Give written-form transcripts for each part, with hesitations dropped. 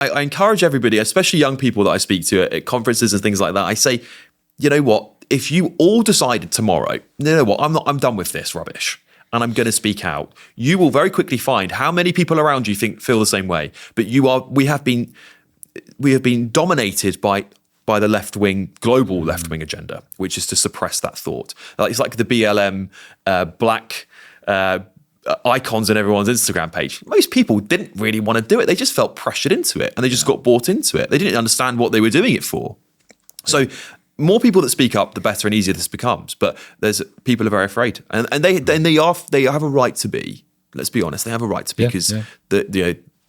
I encourage everybody, especially young people that I speak to at conferences and things like that. I say, you know what? If you all decided tomorrow, you know what? I'm done with this rubbish, and I'm going to speak out. You will very quickly find how many people around you feel the same way. But we have been dominated by the left-wing, global left-wing agenda, which is to suppress that thought. It's like the BLM black icons on everyone's Instagram page. Most people didn't really want to do it. They just felt pressured into it, and they just got bought into it. They didn't understand what they were doing it for. So more people that speak up, the better and easier this becomes. But people are very afraid, and they have a right to be. Let's be honest, they have a right to be because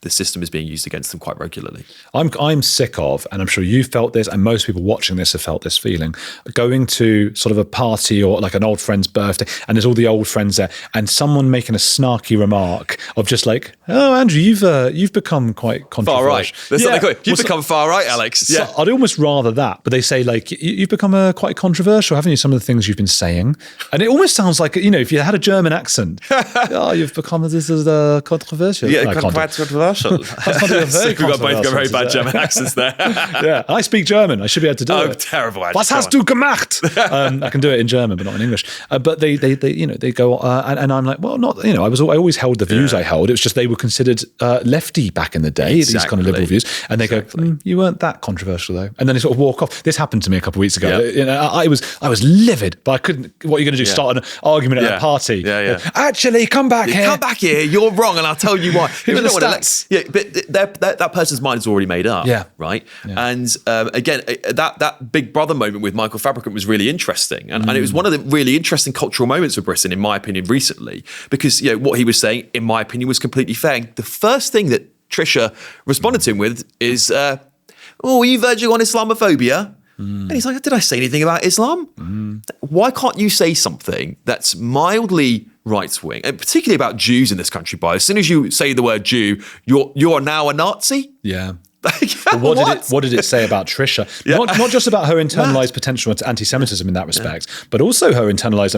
the system is being used against them quite regularly. I'm sick of, and I'm sure you felt this, and most people watching this have felt this feeling, going to sort of a party or like an old friend's birthday, and there's all the old friends there, and someone making a snarky remark of just like, "Oh, Andrew, you've become quite controversial." Far right. That's what they call it. You've become far right, Alex. Yeah. So I'd almost rather that, but they say like, "You've become quite controversial, haven't you? Some of the things you've been saying," and it almost sounds like, if you had a German accent, "Oh, you've become this is controversial." Yeah, controversial. So we've both got very bad German accents there. Yeah, I speak German. I should be able to do it. Oh, terrible. Was hast du gemacht? I can do it in German, but not in English. But they go, and I'm like, well, not, I always held the views I held. It was just they were considered lefty back in the day, these kind of liberal views. And they go, you weren't that controversial though. And then they sort of walk off. This happened to me a couple of weeks ago. Yeah. I was livid, but I couldn't. What are you going to do? Start an argument at a party? Yeah. Actually, come back here. Come back here. You're wrong, and I'll tell you why. But that person's mind is already made up, right? Yeah. And again, that Big Brother moment with Michael Fabricant was really interesting, and it was one of the really interesting cultural moments for Britain, in my opinion, recently, because what he was saying, in my opinion, was completely fair. And the first thing that Trisha responded to him with is, "Oh, are you verging on Islamophobia?" And he's like, "Did I say anything about Islam? Why can't you say something that's mildly right-wing, and particularly about Jews in this country? By as soon as you say the word Jew, you're now a Nazi." Yeah. What did it say about Trisha? Yeah. Not just about her internalized potential anti-Semitism in that respect, but also her internalized,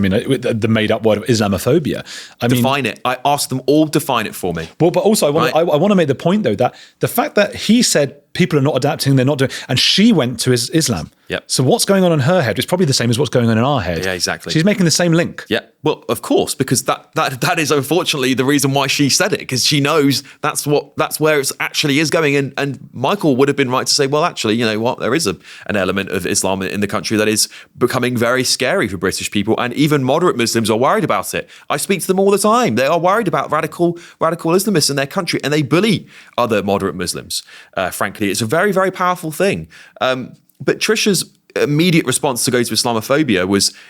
the made-up word of Islamophobia. Define it. I asked them all, define it for me. Well, but also I want to make the point though that the fact that he said people are not adapting, they're not doing, and she went to Islam. Yep. So what's going on in her head is probably the same as what's going on in our head. Yeah, exactly. She's making the same link. Yeah. Well, of course, because that is unfortunately the reason why she said it, because she knows that's where it actually is going. And Michael would have been right to say, well, actually, you know what, there is an element of Islam in the country that is becoming very scary for British people, and even moderate Muslims are worried about it. I speak to them all the time. They are worried about radical Islamists in their country, and they bully other moderate Muslims. Frankly, it's a very, very powerful thing. But Trisha's immediate response to go to Islamophobia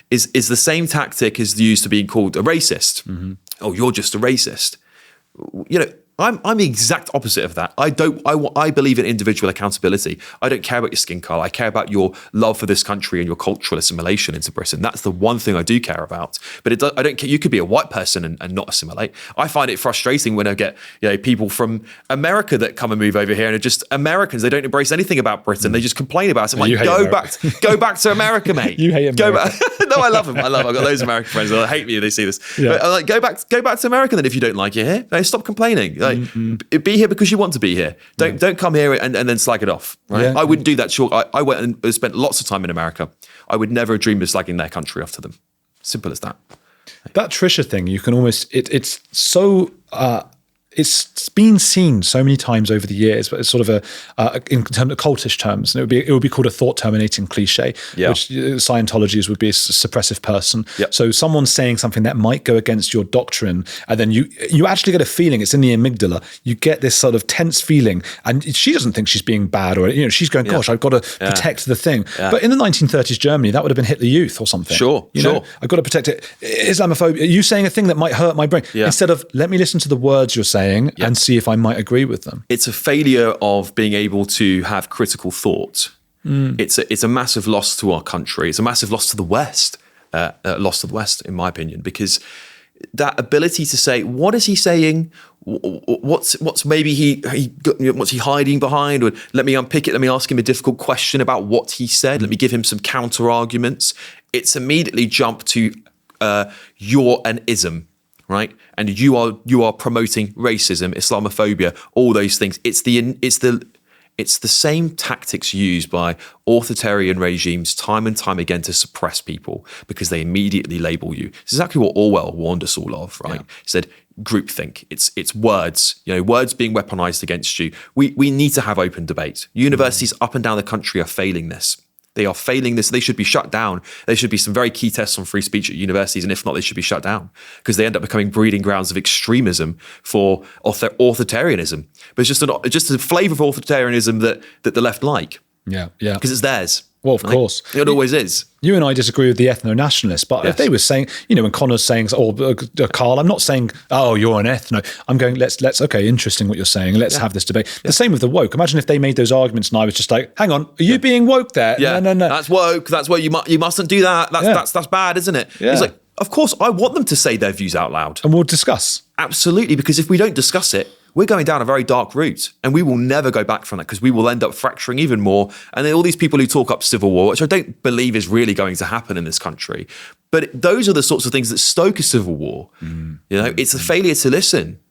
is the same tactic as used to being called a racist. Mm-hmm. Oh, you're just a racist. You know, I'm the exact opposite of that. I believe in individual accountability. I don't care about your skin color. I care about your love for this country and your cultural assimilation into Britain. That's the one thing I do care about. But I don't care. You could be a white person and not assimilate. I find it frustrating when I get people from America that come and move over here and are just Americans. They don't embrace anything about Britain. They just complain about it. I'm like, go back to America, mate. You hate America. No, I love them. I've got those American friends that hate me. They see this. Yeah. But I'm like, go back to America then if you don't like it here. No, stop complaining. Be here because you want to be here. Don't come here and then slag it off. Right? Yeah. I wouldn't do that. Sure, I went and spent lots of time in America. I would never dream of slagging their country off to them. Simple as that. That Trisha thing, you can almost. It's so. It's been seen so many times over the years, but it's sort of in terms of cultish terms, and it would be called a thought terminating cliche, which Scientologists would be a suppressive person. Yep. So someone's saying something that might go against your doctrine, and then you actually get a feeling, it's in the amygdala. You get this sort of tense feeling, and she doesn't think she's being bad, or she's going, "Gosh, I've got to protect the thing." Yeah. But in the 1930s Germany, that would have been Hitler Youth or something. Sure. I've got to protect it. Islamophobia. You saying a thing that might hurt my brain instead of let me listen to the words you're saying. And see if I might agree with them. It's a failure of being able to have critical thought. It's a massive loss to our country. It's a massive loss to the West. In my opinion, because that ability to say, what is he saying? What's maybe what's he hiding behind? Or let me unpick it. Let me ask him a difficult question about what he said. Let me give him some counter arguments. It's immediately jump to you're an ism. Right, and you are promoting racism, Islamophobia, all those things. It's the It's the same tactics used by authoritarian regimes time and time again to suppress people because they immediately label you. It's exactly what Orwell warned us all of, right? He said, groupthink. It's words, words being weaponized against you. We need to have open debate. Universities up and down the country are failing this. They are failing this. They should be shut down. There should be some very key tests on free speech at universities, and if not, they should be shut down because they end up becoming breeding grounds of extremism for authoritarianism. But it's just a flavour of authoritarianism that the left like. Yeah. Because it's theirs. Well, of course. It always is. You and I disagree with the ethno-nationalists, but if they were saying, when Connor's saying, Carl, I'm not saying, oh, you're an ethno. I'm going, let's okay, interesting what you're saying. Let's have this debate. The same with the woke. Imagine if they made those arguments and I was just like, hang on, are you being woke there? Yeah. No. That's woke. That's where you mustn't do that. That's bad, isn't it? Yeah. He's like, of course, I want them to say their views out loud. And we'll discuss. Absolutely, because if we don't discuss it, we're going down a very dark route and we will never go back from that because we will end up fracturing even more. And then all these people who talk up civil war, which I don't believe is really going to happen in this country, but those are the sorts of things that stoke a civil war. It's a failure to listen.